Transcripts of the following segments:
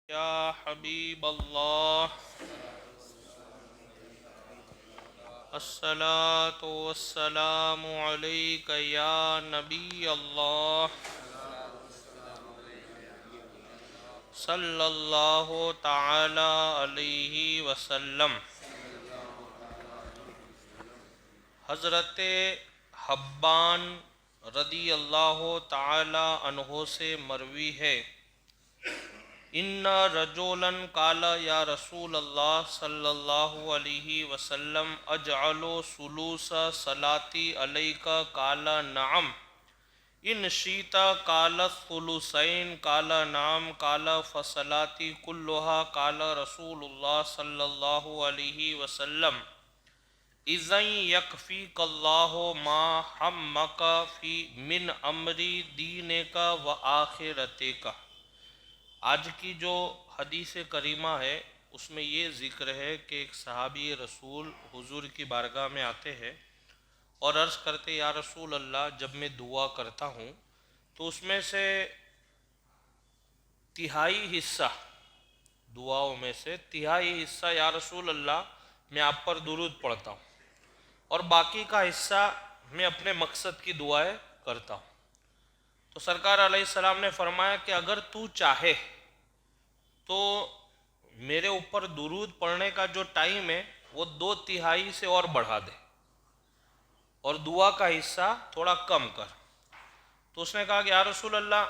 یا حبیب اللہ الصلاۃ والسلام علیک یا نبی اللہ صلی اللہ تعالی علیہ وسلم۔ حضرت حبان رضی اللہ تعالی عنہ سے مروی ہے، ان رجولا قال یا رسول اللہ صلی اللہ علیہ وسلم اجعل ثلث صلاتی علیک قال نعم ان شئت قال الثلثین قال نعم قال فصلاتی کلها قال رسول اللہ صلی اللہ علیہ وسلم اذن یکفیک اللہ ما ہمک فی من امر دینک و آخرتک۔ آج کی جو حدیث کریمہ ہے اس میں یہ ذکر ہے کہ ایک صحابی رسول حضور کی بارگاہ میں آتے ہیں اور عرض کرتے یا رسول اللہ جب میں دعا کرتا ہوں تو اس میں سے تہائی حصہ، دعاؤں میں سے تہائی حصہ یا رسول اللہ میں آپ پر درود پڑھتا ہوں اور باقی کا حصہ میں اپنے مقصد کی دعائیں کرتا ہوں۔ تو سرکار علیہ السلام نے فرمایا کہ اگر تو چاہے تو میرے اوپر درود پڑھنے کا جو ٹائم ہے وہ 2/3 سے اور بڑھا دے اور دعا کا حصہ تھوڑا کم کر۔ تو اس نے کہا کہ یا رسول اللہ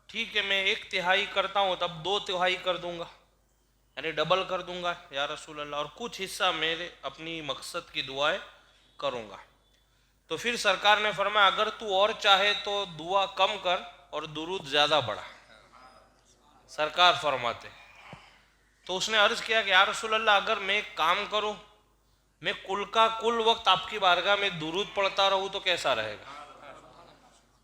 ٹھیک ہے، میں 1/3 کرتا ہوں تب 2/3 کر دوں گا، یعنی ڈبل کر دوں گا یا رسول اللہ، اور کچھ حصہ میرے اپنی مقصد کی دعائیں کروں گا۔ تو پھر سرکار نے فرمایا اگر تو اور چاہے تو دعا کم کر اور درود زیادہ بڑھا، سرکار فرماتے۔ تو اس نے عرض کیا کہ یا رسول اللہ اگر میں ایک کام کروں، میں کل کا کل وقت آپ کی بارگاہ میں درود پڑھتا رہوں تو کیسا رہے گا؟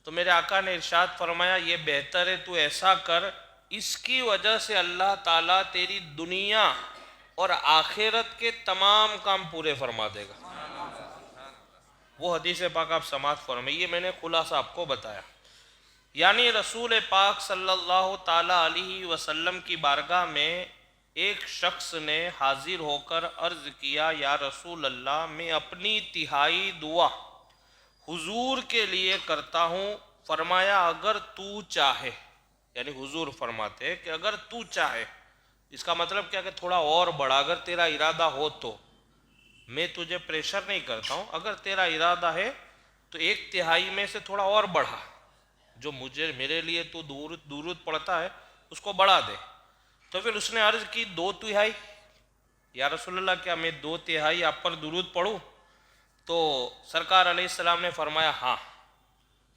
تو میرے آقا نے ارشاد فرمایا یہ بہتر ہے تو ایسا کر، اس کی وجہ سے اللہ تعالیٰ تیری دنیا اور آخرت کے تمام کام پورے فرما دے گا۔ وہ حدیث پاک آپ سماعت فرمائیے، میں نے خلاصہ آپ کو بتایا، یعنی رسول پاک صلی اللہ تعالی علیہ وسلم کی بارگاہ میں ایک شخص نے حاضر ہو کر عرض کیا یا رسول اللہ میں اپنی تہائی دعا حضور کے لیے کرتا ہوں، فرمایا اگر تو چاہے، یعنی حضور فرماتے کہ اگر تو چاہے، اس کا مطلب کیا کہ تھوڑا اور بڑھا، اگر تیرا ارادہ ہو تو، میں تجھے پریشر نہیں کرتا ہوں، اگر تیرا ارادہ ہے تو 1/3 میں سے تھوڑا اور بڑھا، جو میرے لیے تو درود پڑھتا ہے اس کو بڑھا دے۔ تو پھر اس نے عرض کی 2/3، یا رسول اللہ کیا میں 2/3 آپ پر درود پڑھوں؟ تو سرکار علیہ السلام نے فرمایا ہاں۔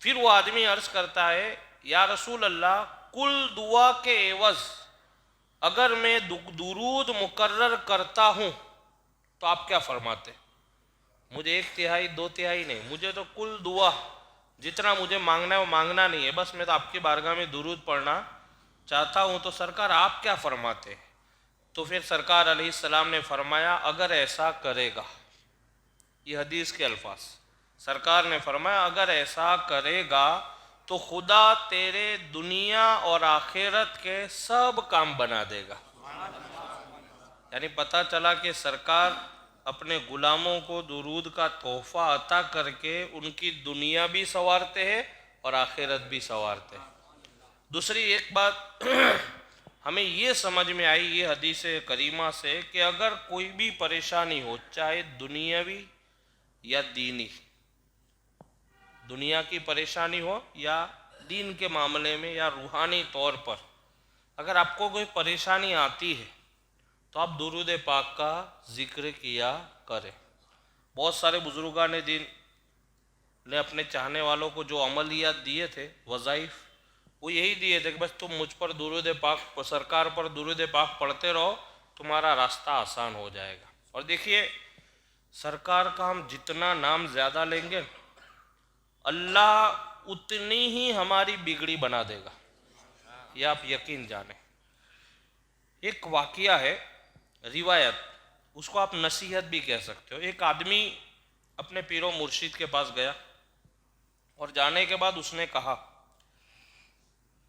پھر وہ آدمی عرض کرتا ہے یا رسول اللہ کل دعا کے عوض اگر میں درود مقرر کرتا ہوں تو آپ کیا فرماتے؟ مجھے 1/3 2/3 نہیں، مجھے تو کل دعا جتنا مجھے مانگنا ہے وہ مانگنا نہیں ہے، بس میں تو آپ کی بارگاہ میں درود پڑھنا چاہتا ہوں، تو سرکار آپ کیا فرماتے؟ تو پھر سرکار علیہ السلام نے فرمایا اگر ایسا کرے گا، یہ حدیث کے الفاظ، سرکار نے فرمایا اگر ایسا کرے گا تو خدا تیرے دنیا اور آخرت کے سب کام بنا دے گا۔ یعنی پتہ چلا کہ سرکار اپنے غلاموں کو درود کا تحفہ عطا کر کے ان کی دنیا بھی سنوارتے ہیں اور آخرت بھی سنوارتے ہیں۔ دوسری ایک بات ہمیں یہ سمجھ میں آئی یہ حدیث کریمہ سے کہ اگر کوئی بھی پریشانی ہو، چاہے دنیاوی یا دینی، دنیا کی پریشانی ہو یا دین کے معاملے میں یا روحانی طور پر، اگر آپ کو کوئی پریشانی آتی ہے تو آپ درود پاک کا ذکر کیا کریں۔ بہت سارے بزرگان دین نے اپنے چاہنے والوں کو جو عملیات دیے تھے، وظائف، وہ یہی دیے تھے کہ بس تم مجھ پر درود پاک، سرکار پر درود پاک پڑھتے رہو، تمہارا راستہ آسان ہو جائے گا۔ اور دیکھیے سرکار کا ہم جتنا نام زیادہ لیں گے اللہ اتنی ہی ہماری بگڑی بنا دے گا، یہ آپ یقین جانیں۔ ایک واقعہ ہے، روایت، اس کو آپ نصیحت بھی کہہ سکتے ہو۔ ایک آدمی اپنے پیر و مرشد کے پاس گیا اور جانے کے بعد اس نے کہا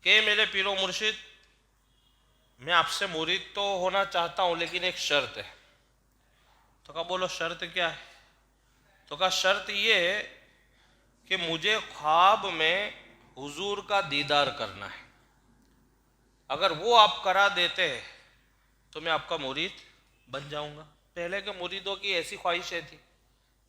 کہ میرے پیر و مرشد میں آپ سے مرید تو ہونا چاہتا ہوں لیکن ایک شرط ہے. تو کہا بولو شرط کیا ہے؟ تو کہا شرط یہ ہے کہ مجھے خواب میں حضور کا دیدار کرنا ہے. اگر وہ آپ کرا دیتے ہیں تو میں آپ کا مرید بن جاؤں گا. پہلے کے مریدوں کی ایسی خواہشیں تھی.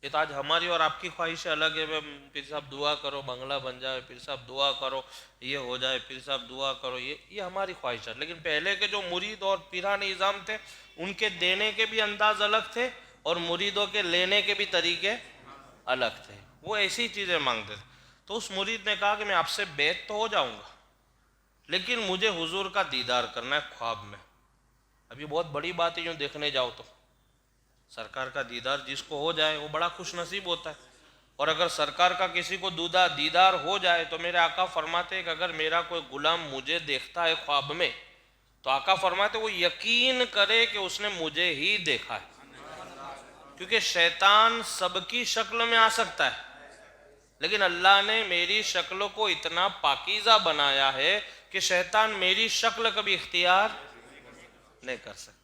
یہ تو آج ہماری اور آپ کی خواہشیں الگ ہے. پھر صاحب دعا کرو بنگلہ بن جائے، پھر صاحب دعا کرو یہ ہو جائے، پھر صاحب دعا کرو یہ ہماری خواہش ہے. لیکن پہلے کے جو مرید اور پیران نظام تھے ان کے دینے کے بھی انداز الگ تھے اور مریدوں کے لینے کے بھی طریقے الگ تھے. وہ ایسی چیزیں مانگتے تھے. تو اس مرید نے کہا کہ میں آپ سے بیعت تو ہو جاؤں گا لیکن مجھے حضور کا دیدار کرنا ہے خواب میں. اب یہ بہت بڑی بات ہے. یوں دیکھنے جاؤ تو سرکار کا دیدار جس کو ہو جائے وہ بڑا خوش نصیب ہوتا ہے. اور اگر سرکار کا کسی کو دیدار ہو جائے تو میرے آقا فرماتے ہیں کہ اگر میرا کوئی غلام مجھے دیکھتا ہے خواب میں تو آقا فرماتے وہ یقین کرے کہ اس نے مجھے ہی دیکھا ہے. کیونکہ شیطان سب کی شکل میں آ سکتا ہے لیکن اللہ نے میری شکل کو اتنا پاکیزہ بنایا ہے کہ شیطان میری شکل کبھی اختیار نہیں کر سکتا.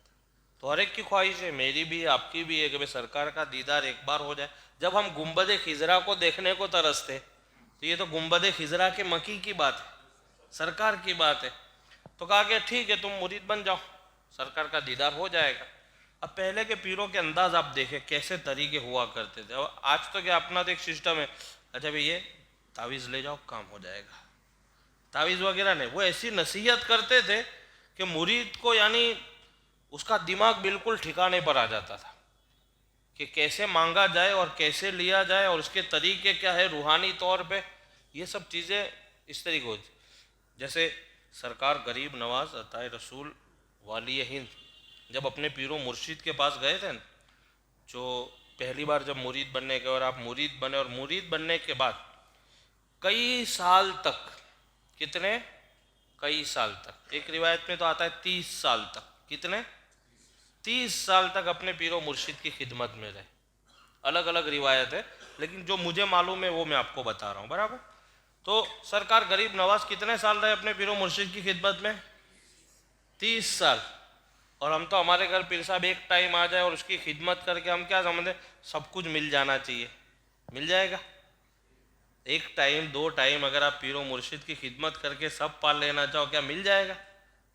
تو ہر ایک کی خواہش ہے، میری بھی آپ کی بھی ہے کہ سرکار کا دیدار ایک بار ہو جائے. جب ہم گنبد خضرا کو دیکھنے کو ترستے تو یہ تو گنبد خضرا کے مکی کی بات ہے، سرکار کی بات ہے. تو کہا کہ ٹھیک ہے تم مرید بن جاؤ، سرکار کا دیدار ہو جائے گا. اب پہلے کے پیروں کے انداز آپ دیکھیں کیسے طریقے ہوا کرتے تھے. اور آج تو کیا اپنا تو ایک سسٹم ہے، اچھا بھئی یہ تعویذ لے جاؤ کام ہو جائے گا. تعویذ وغیرہ نہیں. وہ ایسی نصیحت کرتے تھے کہ مرید کو یعنی اس کا دماغ بالکل ٹھکانے پر آ جاتا تھا کہ کیسے مانگا جائے اور کیسے لیا جائے اور اس کے طریقے کیا ہے روحانی طور پہ. یہ سب چیزیں اس طریقے ہوتی. جیسے سرکار غریب نواز عطائے رسول والی ہند جب اپنے پیر و مرشد کے پاس گئے تھے نا، جو پہلی بار جب مرید بننے گئے اور آپ مرید بنے اور مرید بننے کے بعد کئی سال تک، کئی سال تک، ایک روایت میں تو آتا ہے 30 سال تک. کتنے؟ 30 سال تک اپنے پیر و مرشد کی خدمت میں رہے. الگ الگ روایت ہے لیکن جو مجھے معلوم ہے وہ میں آپ کو بتا رہا ہوں. برابر. تو سرکار غریب نواز کتنے سال رہے اپنے پیر و مرشد کی خدمت میں؟ 30 سال. اور ہم تو ہمارے گھر پیر صاحب ایک ٹائم آ جائے اور اس کی خدمت کر کے ہم کیا سمجھتے سب کچھ مل جانا چاہیے. مل جائے گا؟ ایک ٹائم 2 ٹائم اگر آپ پیر و مرشد کی خدمت کر کے سب پال لینا چاہو کیا مل جائے گا؟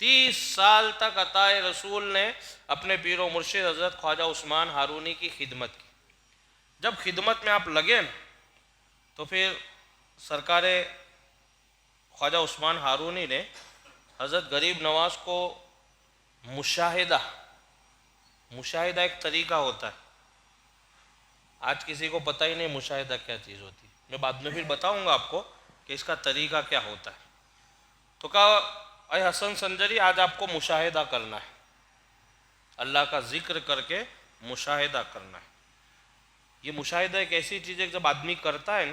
30 سال تک عطائے رسول نے اپنے پیر و مرشد حضرت خواجہ عثمان ہارونی کی خدمت کی. جب خدمت میں آپ لگے نا تو پھر سرکار خواجہ عثمان ہارونی نے حضرت غریب نواز کو مشاہدہ ایک طریقہ ہوتا ہے. آج کسی کو پتہ ہی نہیں مشاہدہ کیا چیز ہوتی ہے. میں بعد میں پھر بتاؤں گا آپ کو کہ اس کا طریقہ کیا ہوتا ہے. تو کہا اے حسن سنجری آج آپ کو مشاہدہ کرنا ہے، اللہ کا ذکر کر کے مشاہدہ کرنا ہے. یہ مشاہدہ ایک ایسی چیز ہے کہ جب آدمی کرتا ہے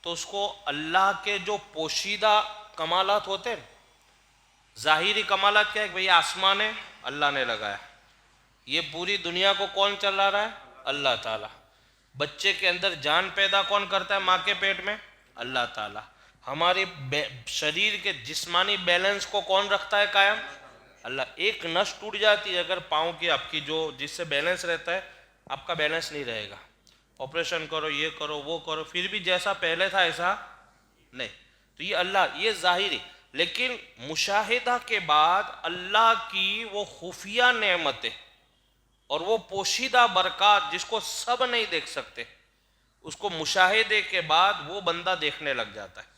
تو اس کو اللہ کے جو پوشیدہ کمالات ہوتے ہیں، ظاہری کمالات کیا ہے کہ بھئی آسمان ہے اللہ نے لگایا، یہ پوری دنیا کو کون چلا رہا ہے؟ اللہ تعالیٰ. بچے کے اندر جان پیدا کون کرتا ہے ماں کے پیٹ میں؟ اللہ تعالیٰ. ہماری شریر کے جسمانی بیلنس کو کون رکھتا ہے قائم؟ اللہ. ایک نس ٹوٹ جاتی ہے اگر پاؤں کی آپ کی جو جس سے بیلنس رہتا ہے، آپ کا بیلنس نہیں رہے گا. آپریشن کرو یہ کرو وہ کرو پھر بھی جیسا پہلے تھا ایسا نہیں. تو یہ اللہ، یہ ظاہری. لیکن مشاہدہ کے بعد اللہ کی وہ خفیہ نعمتیں اور وہ پوشیدہ برکات جس کو سب نہیں دیکھ سکتے، اس کو مشاہدے کے بعد وہ بندہ دیکھنے لگ جاتا ہے.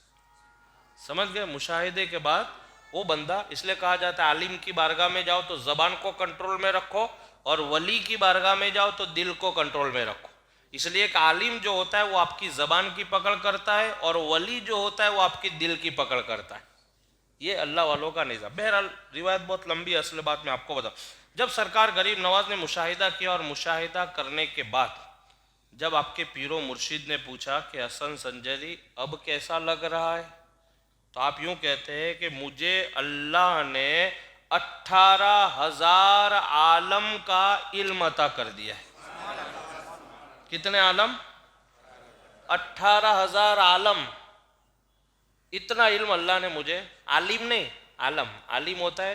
سمجھ گئے؟ مشاہدے کے بعد وہ بندہ، اس لیے کہا جاتا ہے عالم کی بارگاہ میں جاؤ تو زبان کو کنٹرول میں رکھو اور ولی کی بارگاہ میں جاؤ تو دل کو کنٹرول میں رکھو. اس لیے کہ عالم جو ہوتا ہے وہ آپ کی زبان کی پکڑ کرتا ہے اور ولی جو ہوتا ہے وہ آپ کی دل کی پکڑ کرتا ہے. یہ اللہ والوں کا نظام. بہرحال روایت بہت لمبی ہے، اصل بات میں آپ کو بتاؤں. جب سرکار غریب نواز نے مشاہدہ کیا اور مشاہدہ کرنے کے بعد جب آپ کے پیر و مرشد نے پوچھا کہ حسن سنجری اب کیسا لگ رہا ہے، تو آپ یوں کہتے ہیں کہ مجھے اللہ نے 18,000 عالم کا علم عطا کر دیا ہے. کتنے عالم؟ 18,000 عالم. اتنا علم اللہ نے مجھے، عالم نہیں عالم، عالم ہوتا ہے